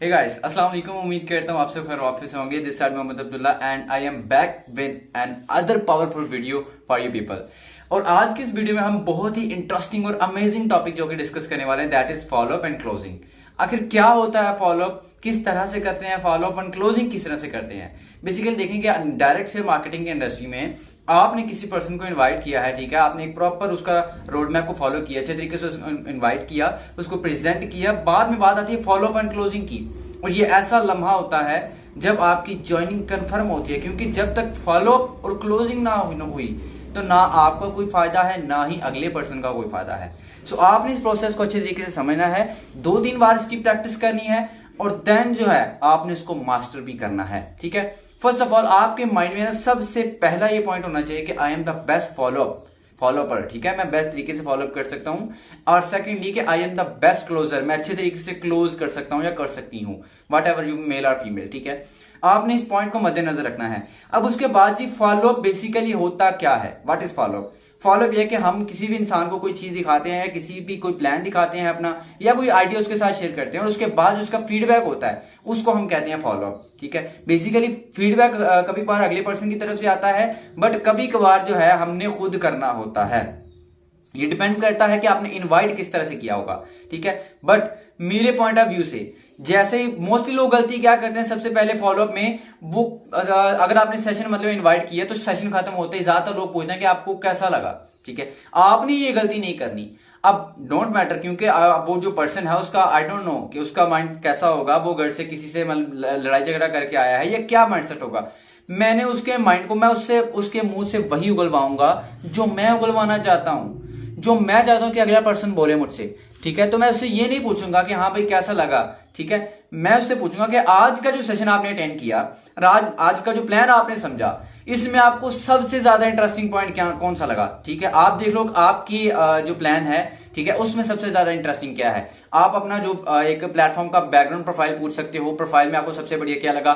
Hey guys, अस्सलाम वालेकुम। उम्मीद करता हूँ आप सब खैर वापस होंगे। This side Mohammad Abdullah and I am back with another powerful video for you people. और आज की इस वीडियो में हम बहुत ही इंटरेस्टिंग और अमेजिंग टॉपिक जो कि डिस्कस करने वाले हैं, that is follow up and closing. आखिर क्या होता है फॉलोअप, किस तरह से करते हैं फॉलोअप एंड क्लोजिंग, किस तरह से करते हैं। बेसिकली देखेंगे डायरेक्ट सेल मार्केटिंग की इंडस्ट्री में आपने किसी पर्सन को इनवाइट किया है, ठीक है, आपने एक प्रॉपर उसका रोड मैप को फॉलो किया, अच्छे तरीके से इनवाइट किया, उसको प्रेजेंट किया। बाद में बात आती है फॉलोअप एंड क्लोजिंग की, और ये ऐसा लम्हा होता है जब आपकी ज्वाइनिंग कंफर्म होती है, क्योंकि जब तक फॉलोअप और क्लोजिंग ना हुई तो ना आपका कोई फायदा है, ना ही अगले पर्सन का कोई फायदा है। सो आपने इस प्रोसेस को अच्छे तरीके से समझना है, 2-3 बार इसकी प्रैक्टिस करनी है, और देन जो है आपने इसको मास्टर भी करना है, ठीक है। फर्स्ट ऑफ ऑल आपके माइंड में ना सबसे पहला ये पॉइंट होना चाहिए कि आई एम द बेस्ट फॉलोअपर, ठीक है, मैं बेस्ट तरीके से फॉलोअप कर सकता हूं। और सेकंडली कि I am the best closer, मैं अच्छे तरीके से क्लोज कर सकता हूं या कर सकती हूं, वट एवर यू मेल और फीमेल, ठीक है। आपने इस पॉइंट को मद्देनजर रखना है। अब उसके बाद जी फॉलोअप बेसिकली होता क्या है, व्हाट इज फॉलोअप। फॉलोअप यह कि हम किसी भी इंसान को कोई चीज दिखाते हैं या किसी भी कोई प्लान दिखाते हैं अपना, या कोई आइडिया उसके साथ शेयर करते हैं, और उसके बाद उसका फीडबैक होता है, उसको हम कहते हैं फॉलोअप, ठीक है। बेसिकली फीडबैक कभी बार अगले पर्सन की तरफ से आता है, बट कभी कभार जो है हमने खुद करना होता है। ये डिपेंड करता है कि आपने इनवाइट किस तरह से किया होगा, ठीक है। बट मेरे पॉइंट ऑफ व्यू से जैसे ही मोस्टली लोग गलती क्या करते हैं, सबसे पहले फॉलोअप में वो अगर आपने सेशन मतलब इनवाइट किया तो सेशन खत्म होते ही ज्यादातर लोग पूछते हैं कि आपको कैसा लगा, ठीक है। आपने ये गलती नहीं करनी। अब डोंट मैटर, क्योंकि वो जो पर्सन है उसका आई डोंट नो कि उसका माइंड कैसा होगा, वो घर से किसी से लड़ाई झगड़ा करके आया है या क्या माइंडसेट होगा। मैंने उसके माइंड को मैं उसके मुंह से वही उगलवाऊंगा जो मैं उगलवाना चाहता हूं, जो मैं चाहता हूं कि अगला पर्सन बोले मुझसे, ठीक है। तो मैं उससे ये नहीं पूछूंगा कि हाँ भाई कैसा लगा, ठीक है। मैं उससे पूछूंगा कि आज का जो सेशन आपने अटेंड किया, आज का जो प्लान आपने समझा, इसमें आपको सबसे ज्यादा इंटरेस्टिंग पॉइंट क्या कौन सा लगा, ठीक है। आप देख लो आपकी जो प्लान है, ठीक है, उसमें सबसे ज्यादा इंटरेस्टिंग क्या है। आप अपना जो एक प्लेटफॉर्म का बैकग्राउंड प्रोफाइल पूछ सकते हो, प्रोफाइल में आपको सबसे बढ़िया क्या लगा,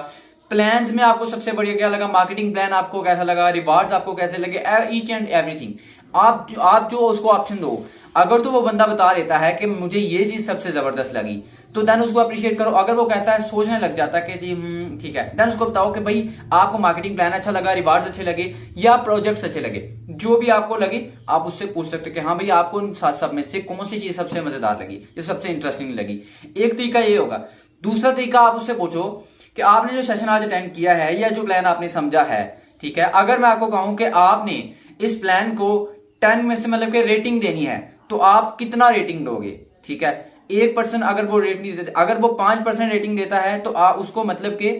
प्लान्स में आपको सबसे बढ़िया क्या लगा, मार्केटिंग प्लान आपको कैसा लगा, रिवार्ड्स आपको कैसे लगे, ईच एंड एवरीथिंग। आप जो उसको ऑप्शन दो, अगर तो वो बंदा बता देता है कि मुझे ये चीज सबसे जबरदस्त लगी, तो देन उसको अप्रिशिएट करो। अगर वो कहता है, सोचने लग जाता है कि जी ठीक है, देन उसको बताओ कि भाई आपको मार्केटिंग प्लान अच्छा लगा, रिवार्ड्स अच्छे लगे या प्रोजेक्ट्स अच्छे लगे, जो भी आपको लगे आप उससे पूछ सकते हो कि हाँ भाई आपको इन सब में से कौन सी चीज सबसे मजेदार लगी, ये सबसे इंटरेस्टिंग लगी। एक तरीका ये होगा। दूसरा तरीका आप उससे पूछो कि आपने जो सेशन आज अटेंड किया है या जो प्लान आपने समझा है, ठीक है, अगर मैं आपको कहूं कि आपने इस प्लान को 10 में से मतलब कि रेटिंग देनी है, तो आप कितना रेटिंग दोगे, ठीक है। 1% अगर वो रेट नहीं देता, अगर वो 5% रेटिंग देता है तो आप उसको मतलब कि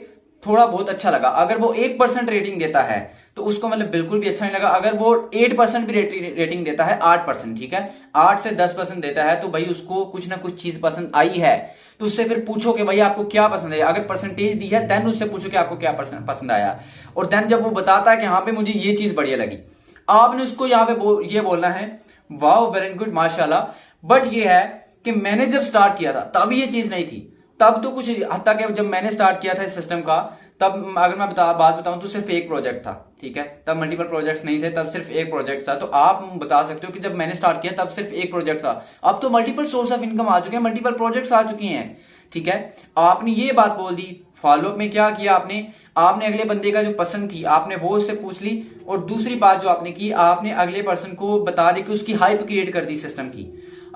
थोड़ा बहुत अच्छा लगा। अगर वो 1% रेटिंग देता है तो उसको मतलब बिल्कुल भी अच्छा नहीं लगा। अगर वो 8% भी रेटिंग देता है, 8%, ठीक है, 8 से 10% देता है, तो भाई उसको कुछ ना कुछ चीज पसंद आई है। तो उससे फिर पूछो कि भाई आपको क्या पसंद है। अगर परसेंटेज दी है देन उससे पूछो कि आपको क्या पसंद आया, और देन जब वो बताता है कि हाँ पे मुझे ये चीज बढ़िया लगी, आपने उसको यहाँ पे ये बोलना है, वाओ वेरी गुड माशाल्लाह। बट ये है कि मैंने जब स्टार्ट किया था तब ये चीज नहीं थी, तब तो कुछ हद तक जब मैंने स्टार्ट किया था इस सिस्टम का, तब अगर मैं बात बताऊं तो सिर्फ एक प्रोजेक्ट था, ठीक है, तब मल्टीपल प्रोजेक्ट्स नहीं थे, तब सिर्फ एक प्रोजेक्ट था। तो आप बता सकते हो कि जब मैंने स्टार्ट किया तब सिर्फ एक प्रोजेक्ट था, अब तो मल्टीपल सोर्स ऑफ इनकम आ चुके हैं, मल्टीपल प्रोजेक्ट्स आ चुके हैं, ठीक है। आपने ये बात बोल दी। फॉलोअप में क्या किया आपने अगले बंदे का जो पसंद थी आपने वो उससे पूछ ली, और दूसरी बात जो आपने की, आपने अगले पर्सन को बता दी कि उसकी हाइप क्रिएट कर दी सिस्टम की,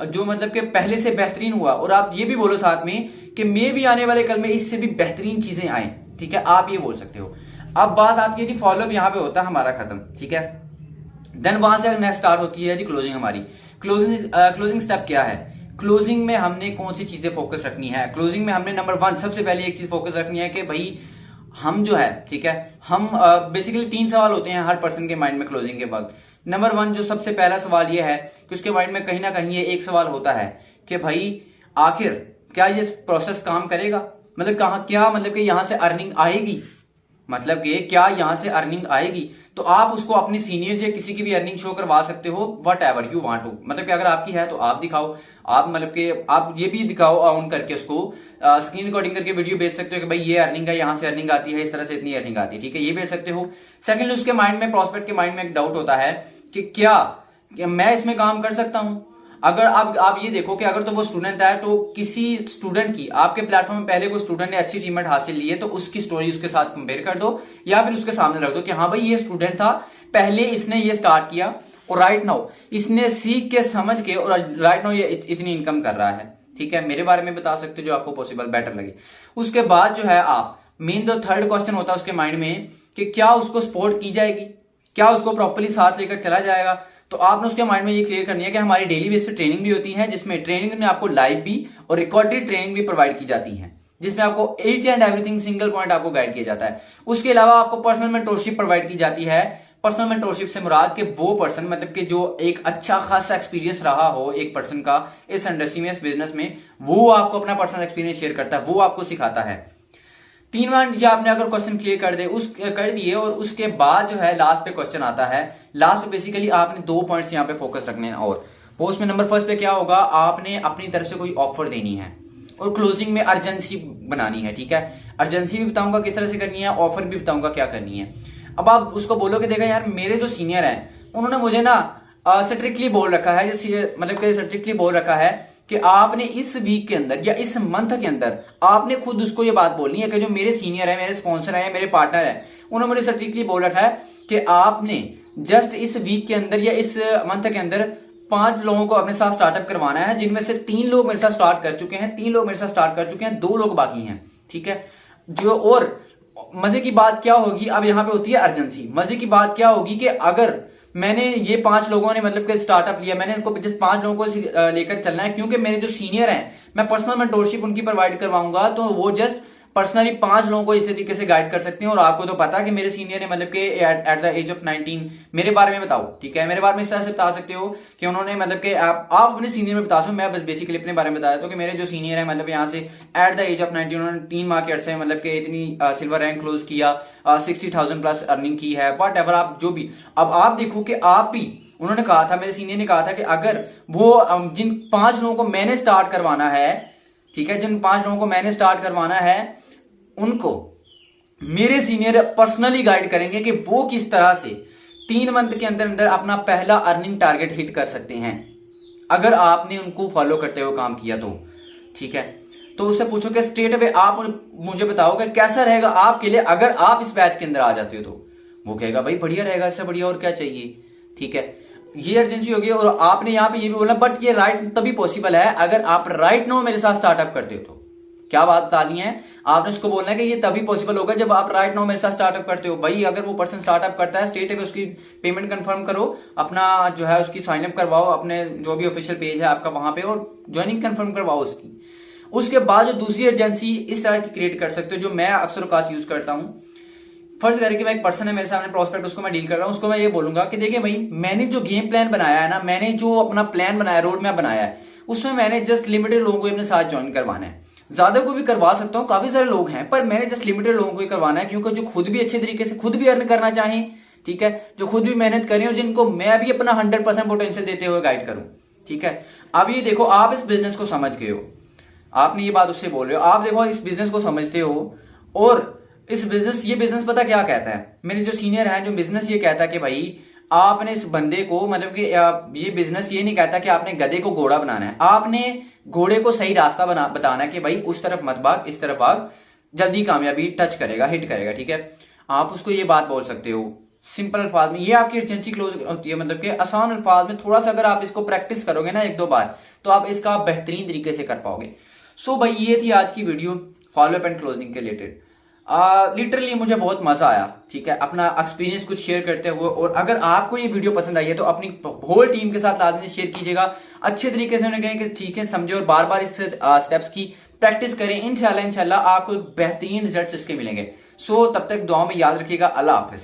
जो मतलब कि पहले से बेहतरीन हुआ। और आप ये भी बोलो साथ में कि मैं भी आने वाले कल में इससे भी बेहतरीन चीजें आए, ठीक है, आप ये बोल सकते हो। अब बात आती है जी फॉलोअप यहाँ पे होता है हमारा खत्म, ठीक है। देन वहां से नेक्स्ट स्टार्ट होती है जी क्लोजिंग हमारी। क्लोजिंग स्टेप क्या है। क्लोजिंग में हमने कौन सी चीजें फोकस रखनी है। क्लोजिंग में हमने नंबर 1 सबसे पहले एक चीज फोकस रखनी है कि भाई हम जो है, ठीक है, हम बेसिकली 3 सवाल होते हैं हर पर्सन के माइंड में क्लोजिंग के बाद। नंबर 1 जो सबसे पहला सवाल ये है कि उसके माइंड में कहीं ना कहीं ये एक सवाल होता है कि भाई आखिर क्या ये प्रोसेस काम करेगा, मतलब कहाँ क्या मतलब कि यहां से अर्निंग आएगी, मतलब कि क्या यहां से अर्निंग आएगी। तो आप उसको अपने सीनियर्स या किसी की भी अर्निंग शो करवा सकते हो, whatever you want to, मतलब कि अगर आपकी है तो आप दिखाओ, आप मतलब कि आप ये भी दिखाओ ऑन करके, उसको स्क्रीन रिकॉर्डिंग करके वीडियो भेज सकते हो कि भाई ये अर्निंग है, यहां से अर्निंग आती है, इस तरह से इतनी अर्निंग आती है, ठीक है, ये भेज सकते हो। सेकेंडली उसके माइंड में, प्रोस्पेक्ट के माइंड में एक डाउट होता है कि क्या मैं इसमें काम कर सकता हूं। अगर आप ये देखो कि अगर तो वो स्टूडेंट है तो किसी स्टूडेंट की आपके प्लेटफॉर्म में पहले कोई स्टूडेंट ने अच्छी अचीवमेंट हासिल ली है तो उसकी स्टोरी उसके साथ कंपेयर कर दो, या फिर उसके सामने रख दो कि हाँ भाई ये स्टूडेंट था, पहले इसने ये स्टार्ट किया और राइट नाउ इसने सीख के समझ के और राइट नाउ ये इतनी इनकम कर रहा है। ठीक है, मेरे बारे में बता सकते हो जो आपको पॉसिबल बेटर लगे। उसके बाद जो है आप मेन जो थर्ड क्वेश्चन होता है उसके माइंड में कि क्या उसको सपोर्ट की जाएगी, क्या उसको प्रॉपर्ली साथ लेकर चला जाएगा। तो आपने उसके माइंड में ये क्लियर करनी है कि हमारी डेली बेस पे ट्रेनिंग भी होती है, जिसमें ट्रेनिंग में आपको लाइव भी और रिकॉर्डेड ट्रेनिंग भी प्रोवाइड की जाती है, जिसमें आपको each and everything single point आपको गाइड किया जाता है। उसके अलावा आपको पर्सनल मेंटोरशिप प्रोवाइड की जाती है। पर्सनल मेंटोरशिप से मुराद के वो पर्सन मतलब कि जो एक अच्छा खासा एक्सपीरियंस रहा हो एक पर्सन का इस इंडस्ट्री में, इस बिजनेस में, वो आपको अपना पर्सनल एक्सपीरियंस शेयर करता है, वो आपको सिखाता है। 3 बार ये आपने अगर क्वेश्चन क्लियर कर दिए और उसके बाद जो है लास्ट पे क्वेश्चन आता है। लास्ट पे बेसिकली आपने 2 पॉइंट्स यहाँ पे फोकस रखने हैं। और पोस्ट में नंबर फर्स्ट पे क्या होगा, आपने अपनी तरफ से कोई ऑफर देनी है और क्लोजिंग में अर्जेंसी बनानी है। ठीक है, अर्जेंसी भी बताऊंगा किस तरह से करनी है, ऑफर भी बताऊंगा क्या करनी है। अब आप उसको बोलोगे देखा यार मेरे जो सीनियर हैं उन्होंने मुझे ना स्ट्रिक्टली बोल रखा है, मतलब कि स्ट्रिक्टली बोल रखा है कि आपने इस वीक के अंदर या इस मंथ के अंदर आपने खुद उसको ये बात बोलनी है कि जो मेरे सीनियर है, मेरे स्पॉन्सर है, मेरे पार्टनर है, उन्होंने मुझे स्ट्रिक्टली बोल रखा है कि आपने जस्ट इस वीक के अंदर या इस मंथ के अंदर 5 लोगों को अपने साथ स्टार्टअप करवाना है, जिनमें से 3 लोग मेरे साथ स्टार्ट कर चुके हैं, 3 लोग मेरे साथ स्टार्ट कर चुके हैं, 2 लोग बाकी हैं। ठीक है, जो और मजे की बात क्या होगी, अब यहां पे होती है अर्जेंसी। मजे की बात क्या होगी कि अगर मैंने ये 5 लोगों ने मतलब कि स्टार्टअप लिया, मैंने इनको जस्ट 5 लोगों को लेकर चलना है, क्योंकि मेरे जो सीनियर हैं मैं पर्सनल मेंटोरशिप उनकी प्रोवाइड करवाऊंगा, तो वो जस्ट पर्सनली 5 लोगों को इस तरीके से गाइड कर सकते हैं। और आपको तो पता कि मेरे सीनियर है मतलब कि एट द एज ऑफ 19 मेरे बारे में बताओ। ठीक है, मेरे बारे में इस तरह से बता सकते हो कि उन्होंने मतलब कि आप अपने सीनियर में बता सकते हो, मैं बस बेसिकली अपने बारे में बताया तो कि मेरे जो सीनियर है मतलब यहाँ से एट द एज ऑफ 19 उन्होंने 3 माह के अरसे मतलब कि इतनी सिल्वर रैंक क्लोज किया, 60,000 प्लस अर्निंग की है, वट एवर आप जो भी। अब आप देखो कि आप भी, उन्होंने कहा था, मेरे सीनियर ने कहा था कि अगर वो जिन 5 लोगों को मैंने स्टार्ट करवाना है, ठीक है, जिन 5 लोगों को मैंने स्टार्ट करवाना है उनको मेरे सीनियर पर्सनली गाइड करेंगे कि वो किस तरह से 3 मंथ के अंदर अंदर अपना पहला अर्निंग टारगेट हिट कर सकते हैं, अगर आपने उनको फॉलो करते हुए काम किया तो। ठीक है, तो उससे पूछो कि स्ट्रेट अवे आप मुझे बताओ कि कैसा रहेगा आपके लिए अगर आप इस बैच के अंदर आ जाते हो। तो वो कहेगा भाई बढ़िया रहेगा, इससे बढ़िया और क्या चाहिए। ठीक है, ये अर्जेंसी होगी। और आपने यहाँ पे ये भी बोला बट ये राइट तभी पॉसिबल है अगर आप राइट नाउ मेरे साथ स्टार्टअप करते हो। तो क्या बात बतानी है, आपने उसको बोलना है कि ये तभी पॉसिबल होगा जब आप राइट नाउ मेरे साथ स्टार्टअप करते हो। भाई अगर वो पर्सन स्टार्टअप करता है स्टेट पे उसकी पेमेंट कंफर्म करो, अपना जो है उसकी साइन अप करवाओ अपने जो भी ऑफिशियल पेज है आपका वहां पे, और ज्वाइनिंग कंफर्म करवाओ उसकी। उसके बाद जो दूसरी एजेंसी इस तरह की क्रिएट कर सकते हो, जो मैं अक्सर औकात यूज करता हूं। फर्ज करके कि मैं एक पर्सन है मेरे सामने प्रोस्पेक्ट, उसको मैं डील कर रहा हूं, उसको मैं ये बोलूंगा कि देखिए भाई मैंने जो गेम प्लान बनाया है ना, मैंने जो अपना प्लान बनाया, रोड मैप बनाया है, उसमें मैंने जस्ट लिमिटेड लोगों को अपने साथ ज्वाइन करवाना है। ज्यादा को भी करवा सकता हूँ, काफी सारे लोग हैं, पर मैंने जस्ट लिमिटेड लोगों को ही करवाना है, क्योंकि जो खुद भी अच्छे तरीके से खुद भी अर्न करना चाहें, ठीक है, जो खुद भी मेहनत करें और जिनको मैं भी अपना 100% पोटेंशियल देते हुए गाइड करूं। ठीक है, अब ये देखो आप इस बिजनेस को समझ गए हो, आपने ये बात उससे बोल रहे हो, आप देखो इस बिजनेस को समझते हो। और ये बिजनेस पता क्या कहता है, मेरे जो सीनियर है जो बिजनेस ये कहता है कि भाई आपने इस बंदे को मतलब कि ये बिजनेस ये नहीं कहता कि आपने गधे को घोड़ा बनाना है, आपने घोड़े को सही रास्ता बताना है कि भाई उस तरफ मत भाग, इस तरफ भाग, जल्दी कामयाबी टच करेगा, हिट करेगा। ठीक है, आप उसको ये बात बोल सकते हो सिंपल अल्फाज में, ये आपकी अर्जेंसी क्लोज होती है, मतलब कि आसान अल्फाज में थोड़ा सा अगर आप इसको प्रैक्टिस करोगे ना 1-2 बार तो आप इसका बेहतरीन तरीके से कर पाओगे। सो भाई ये थी आज की वीडियो फॉलोअप एंड क्लोजिंग के रिलेटेड। लिटरली मुझे बहुत मजा आया, ठीक है, अपना एक्सपीरियंस कुछ शेयर करते हुए। और अगर आपको ये वीडियो पसंद आई है तो अपनी होल टीम के साथ लाजमी शेयर कीजिएगा, अच्छे तरीके से उन्हें कहें कि सीखें समझे और बार बार इस स्टेप्स की प्रैक्टिस करें। इंशाल्लाह आपको बेहतरीन रिजल्ट्स इसके मिलेंगे। सो तब तक दुआ में याद रखिएगा। अल्लाह हाफिज।